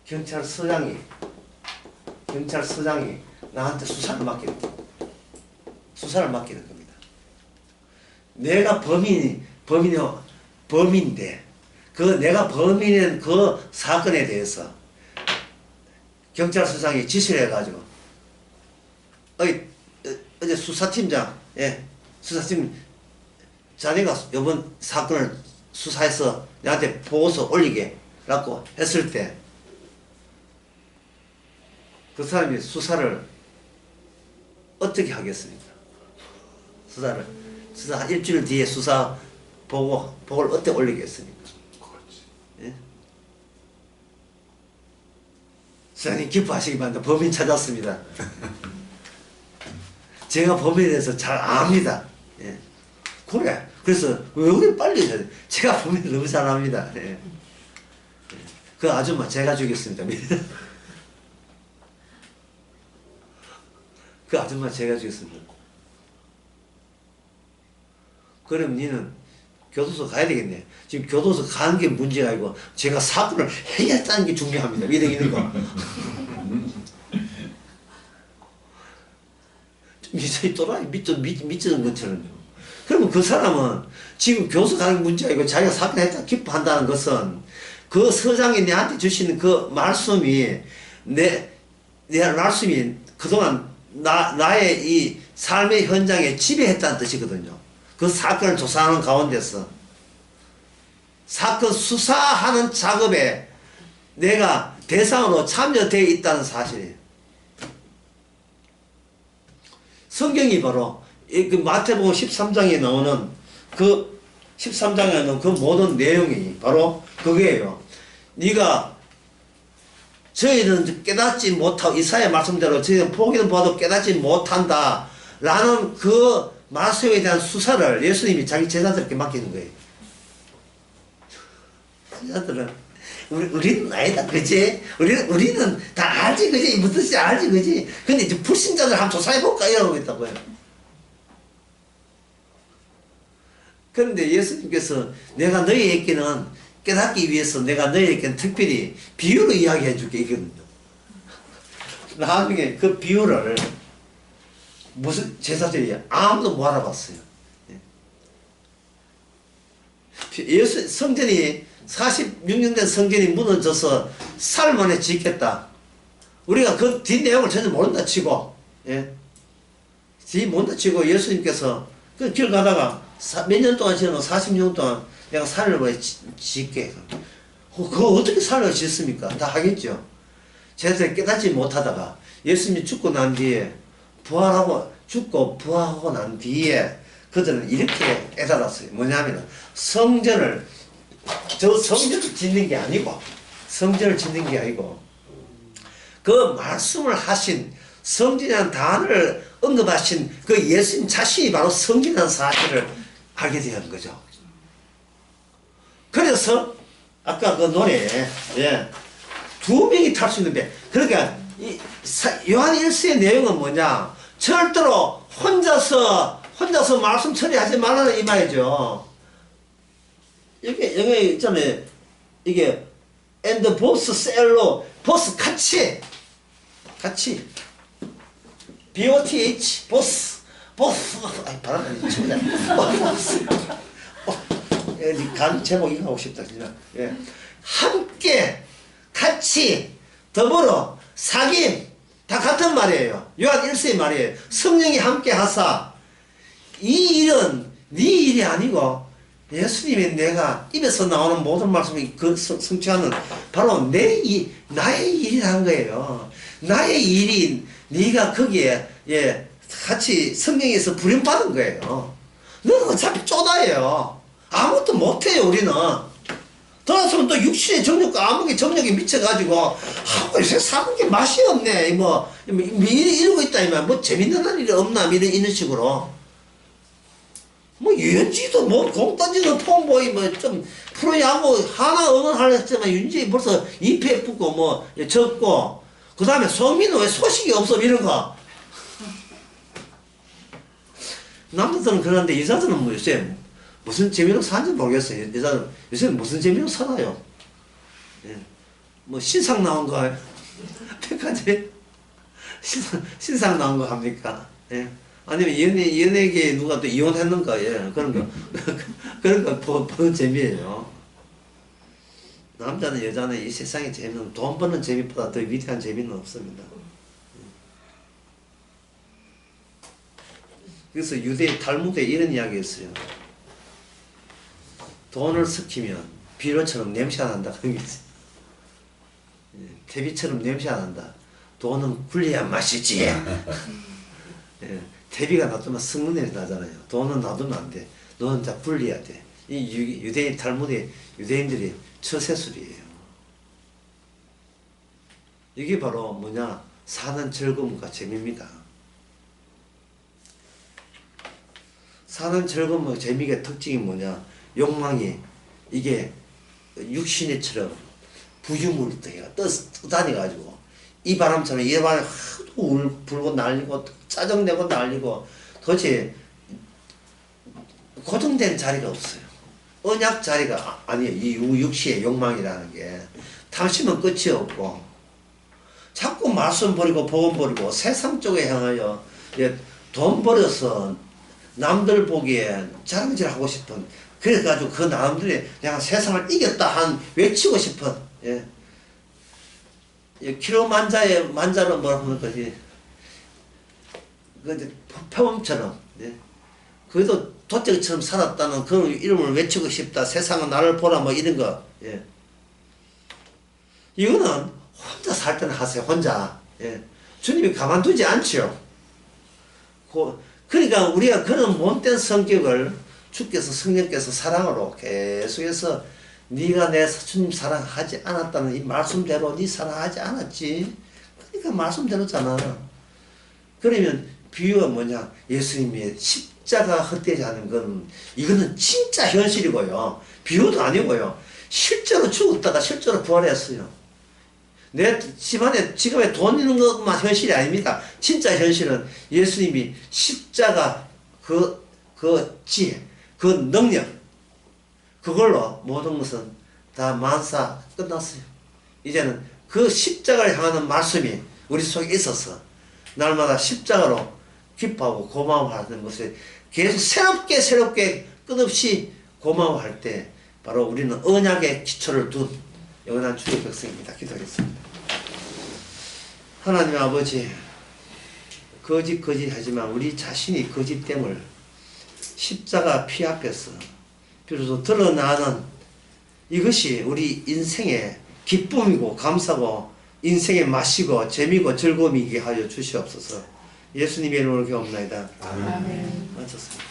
경찰서장이 나한테 수사를 맡기는 겁니다. 내가 범인인데 내가 범인인 그 사건에 대해서 경찰서장이 지시를 해가지고 어제 수사팀장, 예, 수사팀 자네가 이번 사건을 수사해서 내한테 보고서 올리게 라고 했을 때 그 사람이 수사를 어떻게 하겠습니까? 수사 한 일주일 뒤에 수사 보고를 어떻게 올리겠습니까? 예? 수사님 기뻐하시기 바랍니다. 범인 찾았습니다. 제가 범인에 대해서 잘 압니다. 예. 그래. 그래서 왜 우리 빨리 해야 돼? 제가 범인을 너무 잘 압니다. 예. 그 아줌마 제가 죽였습니다. 그 아줌마 제가 죽였습니다. 그럼 니는 교도소 가야 되겠네. 지금 교도소 가는 게 문제가 아니고 제가 사건을 해결했다는 게 중요합니다. 믿는 거. 미사이 또라이 미치는 것처럼요. 그러면 그 사람은 지금 교수 가는 게 문제가 아니고 자기가 사건 했다 기뻐한다는 것은 그 서장이 내한테 주시는 그 말씀이 내 말씀이 그동안 나의 이 삶의 현장에 지배했다는 뜻이거든요. 그 사건을 조사하는 가운데서 사건 수사하는 작업에 내가 대상으로 참여되어 있다는 사실이에요. 성경이 바로 그 마태복음 13장에 나오는 그 13장에 나오는 그 모든 내용이 바로 그게요. 네가 저희는 깨닫지 못하고 이사야 말씀대로 저희는 보기는 봐도 깨닫지 못한다 라는 그 말씀에 대한 수사를 예수님이 자기 제자들에게 맡기는 거예요. 제자들은 우리는 아니다 그지? 우리는 다 알지 그지? 무슨 뜻인지 알지 그지? 근데 이제 불신자들 한번 조사해볼까 이러고 있다고요. 그런데 예수님께서 내가 너희에게는 깨닫기 위해서 내가 너희에게는 특별히 비유로 이야기해 줄게 이거든요. 나중에 그 비유를 무슨 제사들이 아무도 못 알아봤어요. 예수 성전이 46년 된 성전이 무너져서 살 만에 짓겠다. 우리가 그 뒷내용을 전혀 모른다 치고, 예. 뒤 모른다 치고 예수님께서 그 길 가다가 몇 년 동안 지나고 40년 동안 내가 산을 왜 짓게. 그거 어떻게 산을 짓습니까? 다 하겠죠. 제대로 깨닫지 못하다가 예수님이 죽고 난 뒤에 죽고 부활하고 난 뒤에 그들은 이렇게 깨달았어요. 뭐냐면 성전을 짓는 게 아니고 그 말씀을 하신 성전이라는 단어를 언급하신 그 예수님 자신이 바로 성전이라는 사실을 알게 된 거죠. 그래서 아까 그 노래에 두 명이 탈 수 있는 배. 그러니까 요한 1서의 내용은 뭐냐? 절대로 혼자서 말씀 처리하지 말라는 이 말이죠. 여기 있잖아요. 이게 and both 셀로 both 같이 BOTH both 아이 바람이 칩니다. 간 제목 이거 하고 싶다 진짜. 예. 함께 같이 더불어 사귐 다 같은 말이에요. 요한 1서의 말이에요. 성령이 함께 하사 이 일은 네 일이 아니고 예수님이 내가 입에서 나오는 모든 말씀이 그 성취하는 바로 나의 일이라는 거예요. 나의 일이 네가 거기에 같이 성령에서 부름받은 거예요. 너는 어차피 쪼다예요. 아무것도 못해요 우리는. 돌아서면 또 육신의 정욕과 암흑의 정욕에 미쳐가지고 요새 사는 게 맛이 없네 이러고 있다 뭐 재밌는 일이 없나 이런 식으로 유현지도 공 던지는 톰보이 좀 프로야구 하나 응원하려 했지만 윤지 벌써 2패 붙고 적고 그 다음에 성민은 왜 소식이 없어 이런 거. 남자들은 그러는데 여자들은 요새 무슨 재미로 사는지 모르겠어요. 여자들 요새는 무슨 재미로 살아요. 신상 나온 거 백화점 신상 나온 거 합니까? 아니면 연예계에 누가 또 이혼했는가, 그런 거 보는 재미예요. 남자는 여자는 이 세상의 재미는 돈 버는 재미보다 더 위대한 재미는 없습니다. 그래서 유대 탈무드에 이런 이야기 있어요. 돈을 섞이면 비료처럼 냄새가 난다. 그런 게 있어요. 퇴비처럼 냄새가 난다. 돈은 굴려야 맛이지. 퇴비가 놔두면 썩는 냄새 나잖아요. 돈은 놔두면 안 돼. 너는 다 굴려야 돼. 이 유대인 탈무드의 유대인들이 처세술이에요. 이게 바로 뭐냐? 사는 즐거움과 재미입니다. 사는 즐거움과 재미의 특징이 뭐냐? 욕망이 이게 육신의처럼 부유물덩이가 떠다니가지고 이 바람처럼 이 바람이 하도 불고 날리고 짜증내고 날리고 도대체 고정된 자리가 없어요. 언약 자리가 아니에요. 이 육시의 욕망이라는 게 탐심은 끝이 없고 자꾸 말씀 버리고 복음 버리고 세상 쪽에 향하여 돈 벌어서 남들 보기에 자랑질 하고 싶은 그래가지고 그 남들이 내가 세상을 이겼다 한 외치고 싶은 키로만자의 만자로 뭐라 하는 거지 그 표범처럼 그래도 도적처럼 살았다는 그 이름을 외치고 싶다. 세상은 나를 보라 뭐 이런 거. 예. 이거는 혼자 살 때는 하세요. 혼자. 예. 주님이 가만두지 않죠. 그러니까 우리가 그런 못된 성격을 주께서 성령께서 사랑으로 계속해서 네가 내 주님 사랑하지 않았다는 이 말씀대로 네 사랑하지 않았지. 그러니까 말씀대로잖아. 그러면 비유가 뭐냐? 예수님이 십자가 헛되지 않은 건 이거는 진짜 현실이고요. 비유도 아니고요. 실제로 죽었다가 실제로 부활했어요. 내 집안에 지갑에 돈 있는 것만 현실이 아닙니다. 진짜 현실은 예수님이 십자가 그 지혜, 그 능력 그걸로 모든 것은 다 만사 끝났어요. 이제는 그 십자가를 향하는 말씀이 우리 속에 있어서 날마다 십자가로 기뻐하고 고마워하는 것을 계속 새롭게 끝없이 고마워할 때 바로 우리는 언약의 기초를 둔 영원한 주의 백성입니다. 기도하겠습니다. 하나님 아버지, 거짓하지만 우리 자신이 거짓됨을 십자가 피 앞에서 비로소 드러나는 이것이 우리 인생의 기쁨이고 감사고 인생의 맛이고 재미고 즐거움이게 하여 주시옵소서. 예수님의 이름으로 기도합니다. 아멘. 마쳤습니다.